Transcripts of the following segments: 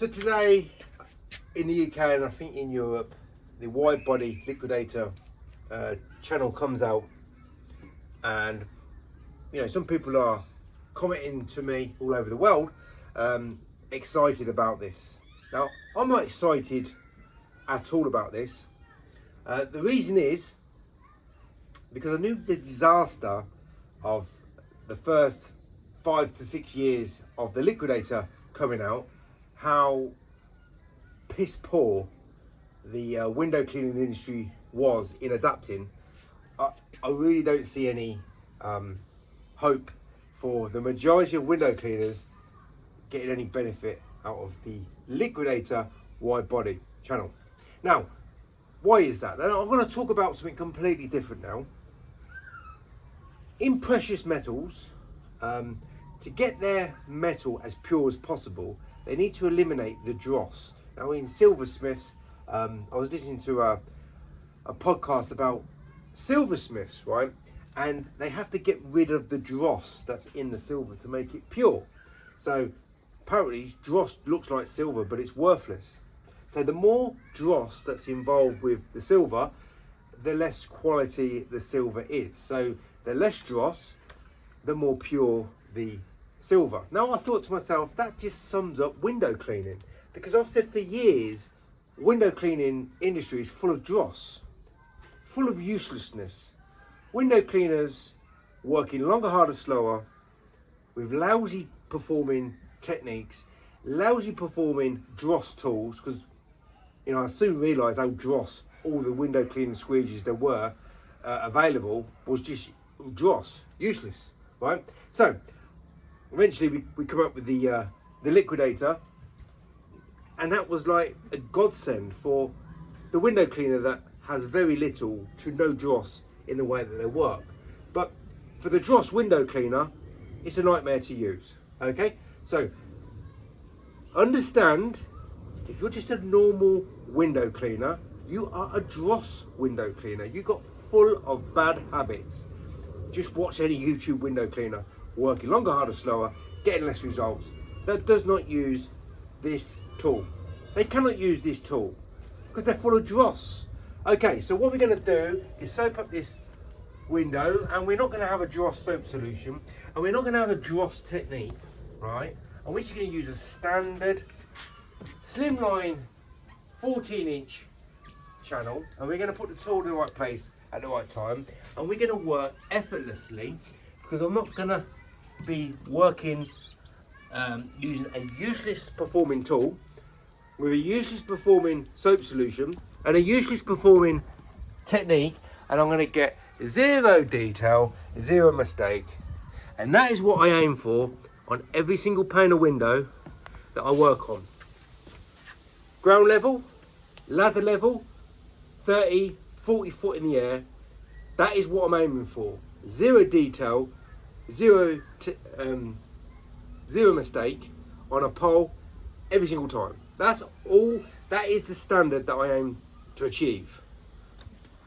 So today in the UK and I think in Europe, the wide body liquidator channel comes out, and you know, some people are commenting to me all over the world, excited about this. Now, I'm not excited at all about this. The reason is because I knew the disaster of the first 5 to 6 years of the liquidator coming out, how piss poor the window cleaning industry was in adapting. I really don't see any hope for the majority of window cleaners getting any benefit out of the liquidator wide body channel. Now, why is that? Now, I'm going to talk about something completely different now. In precious metals, to get their metal as pure as possible, they need to eliminate the dross. Now, in silversmiths, I was listening to a podcast about silversmiths, right? And they have to get rid of the dross that's in the silver to make it pure. So apparently dross looks like silver, but it's worthless. So the more dross that's involved with the silver, the less quality the silver is. So the less dross, the more pure the silver. Now I thought to myself, that just sums up window cleaning, because I've said for years, window cleaning industry is full of dross, full of uselessness. Window cleaners working longer, harder, slower, with lousy performing techniques, lousy performing dross tools, because you know, I soon realised how dross all the window cleaning squeegees there were available was just dross, useless, right? So eventually we come up with the liquidator, and that was like a godsend for the window cleaner that has very little to no dross in the way that they work. But for the dross window cleaner, it's a nightmare to use. Okay, so understand, if you're just a normal window cleaner, you are a dross window cleaner. You got full of bad habits. Just watch any YouTube window cleaner working longer, harder, slower, getting less results, that does not use this tool. They cannot use this tool because they're full of dross. Okay, so what we're going to do is soap up this window, and we're not going to have a dross soap solution, and we're not going to have a dross technique, right? And we're just going to use a standard slimline 14-inch channel, and we're going to put the tool in the right place at the right time, and we're going to work effortlessly, because I'm not going to be working using a useless performing tool with a useless performing soap solution and a useless performing technique, and I'm going to get zero detail, zero mistake. And that is what I aim for on every single pane of window that I work on. Ground level, ladder level, 30, 40 foot in the air. That is what I'm aiming for. Zero detail, zero mistake on a pole every single time. That's all. That is the standard that I aim to achieve.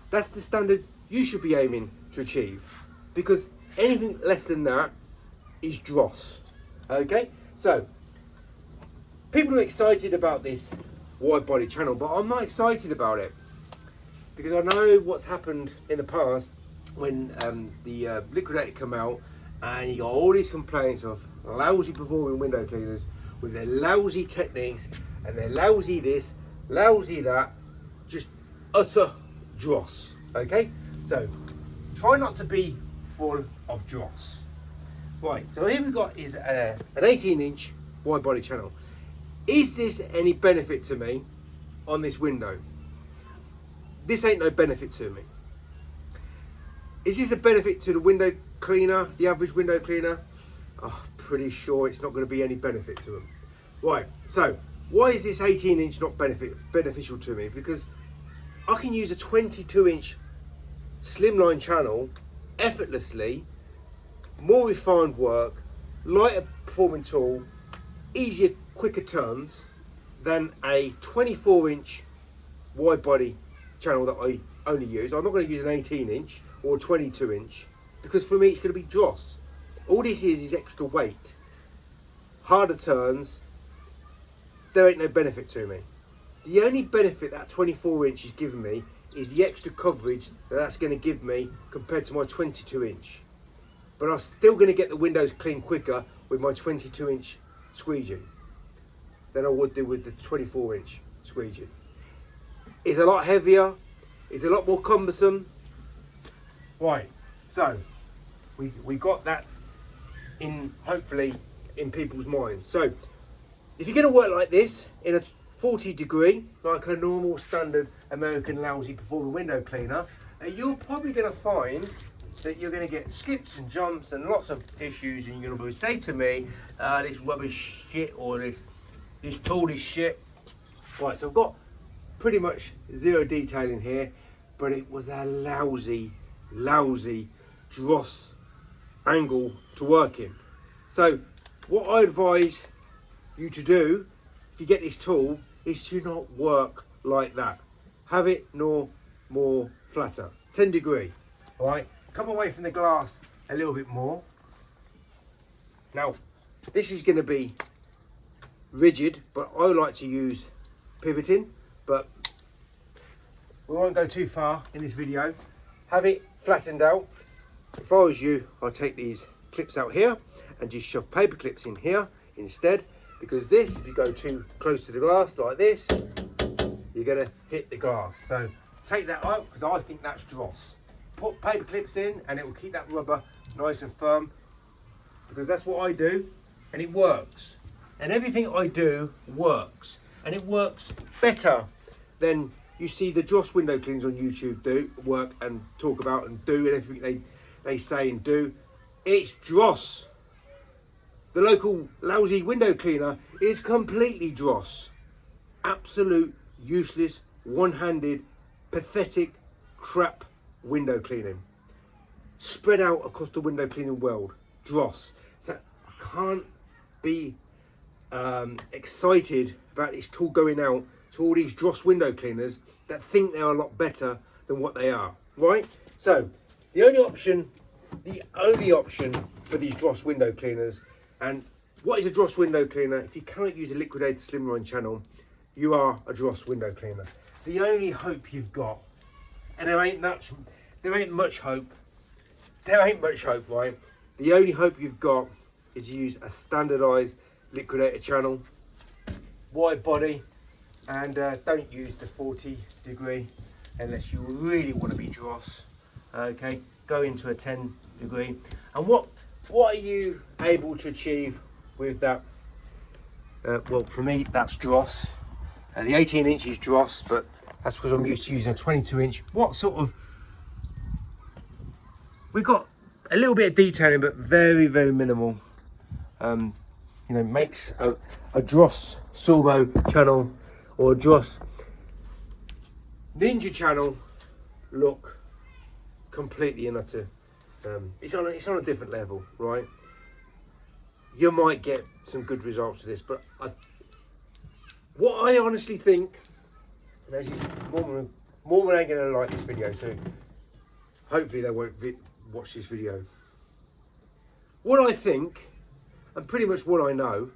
That's the standard you should be aiming to achieve, because anything less than that is dross. Okay, so people are excited about this wide body channel, but I'm not excited about it, because I know what's happened in the past when the liquidator come out, and you got all these complaints of lousy performing window cleaners with their lousy techniques and their lousy this, lousy that, just utter dross. Okay, so try not to be full of dross. Right, so here we've got is an 18-inch wide body channel. Is this any benefit to me on this window? This ain't no benefit to me. Is this a benefit to the window cleaner, the average window cleaner? Oh, pretty sure it's not going to be any benefit to them. Right, so why is this 18-inch not beneficial to me? Because I can use a 22-inch slimline channel effortlessly, more refined work, lighter performing tool, easier, quicker turns than a 24-inch wide body channel that I only use. I'm not going to use an 18-inch or a 22-inch, because for me it's going to be dross. All this is extra weight, harder turns, there ain't no benefit to me. The only benefit that 24 inch is giving me is the extra coverage that that's going to give me compared to my 22 inch. But I'm still going to get the windows clean quicker with my 22 inch squeegee than I would do with the 24 inch squeegee. It's a lot heavier, it's a lot more cumbersome. Right, so we got that in, hopefully, in people's minds. So if you're going to work like this in a 40 degree, like a normal standard American lousy performing window cleaner, you're probably going to find that you're going to get skips and jumps and lots of issues, and you're going to say to me, this rubbish shit, or this tool is shit. Right, so I've got pretty much zero detail in here, but it was a lousy dross angle to work in. So what I advise you to do if you get this tool is to not work like that. Have it more flatter, 10 degree. All right, come away from the glass a little bit more. Now this is going to be rigid, but I like to use pivoting, but we won't go too far in this video. Have it flattened out. If I was you, I'd take these clips out here and just shove paper clips in here instead, because this, if you go too close to the glass like this, you're going to hit the glass. So take that out, because I think that's dross. Put paper clips in and it will keep that rubber nice and firm, because that's what I do, and it works. And everything I do works, and it works better than you see the dross window cleaners on YouTube do work and talk about and do, and everything they say and do. It's dross. The local lousy window cleaner is completely dross. Absolute useless, one-handed, pathetic crap window cleaning. Spread out across the window cleaning world. Dross. So I can't be excited about this tool going out to all these dross window cleaners that think they're a lot better than what they are, right? So the only option for these dross window cleaners, and what is a dross window cleaner? If you cannot use a liquidated slimline channel, you are a dross window cleaner. The only hope you've got, and there ain't much hope, right? The only hope you've got is to use a standardized liquidator channel, wide body, and don't use the 40 degree unless you really want to be dross. Okay, go into a 10 degree. And what are you able to achieve with that? Well, for me, that's dross. The 18 inch is dross, but that's because I'm used to using a 22 inch. What sort of, we've got a little bit of detailing, but very minimal. You know, makes a dross Sorbo channel or a dross Ninja channel look completely and utter. It's on a different level, right? You might get some good results with this, but what I honestly think, and as you, Mormon ain't gonna like this video, so hopefully they won't watch this video. What I think, and pretty much what I know,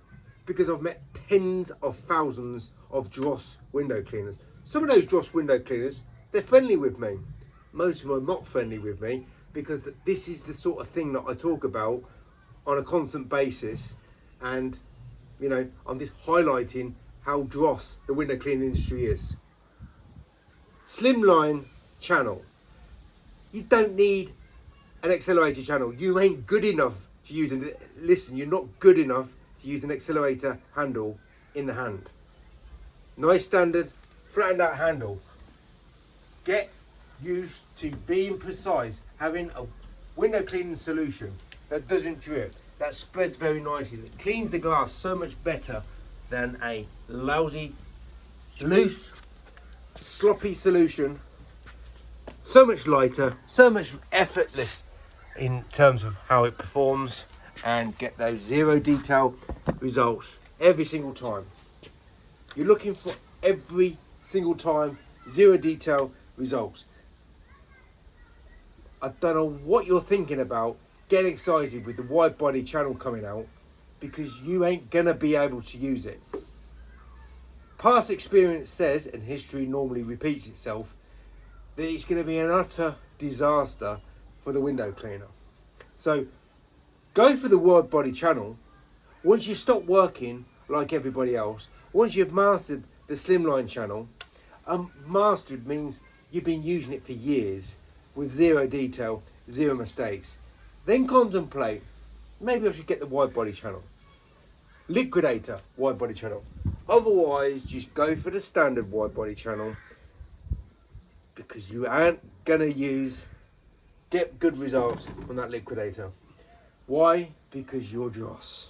because I've met tens of thousands of dross window cleaners. Some of those dross window cleaners, they're friendly with me. Most of them are not friendly with me, because this is the sort of thing that I talk about on a constant basis, and you know, I'm just highlighting how dross the window cleaning industry is. Slimline channel. You don't need an accelerator channel. You ain't good enough to use it. Listen, you're not good enough to use an accelerator handle in the hand. Nice standard flattened out handle. Get used to being precise, having a window cleaning solution that doesn't drip, that spreads very nicely, that cleans the glass so much better than a lousy, loose, sloppy solution. So much lighter, so much effortless in terms of how it performs, and get those zero detail results every single time. You're looking for every single time zero detail results. I don't know what you're thinking about getting excited with the wide body channel coming out, because you ain't gonna be able to use it. Past experience says, and history normally repeats itself, that it's going to be an utter disaster for the window cleaner. So go for the wide body channel. Once you stop working like everybody else, once you've mastered the slimline channel, mastered means you've been using it for years with zero detail, zero mistakes, then contemplate, maybe I should get the wide body channel. Liquidator, wide body channel. Otherwise, just go for the standard wide body channel, because you aren't going to get good results on that liquidator. Why? Because you're dross.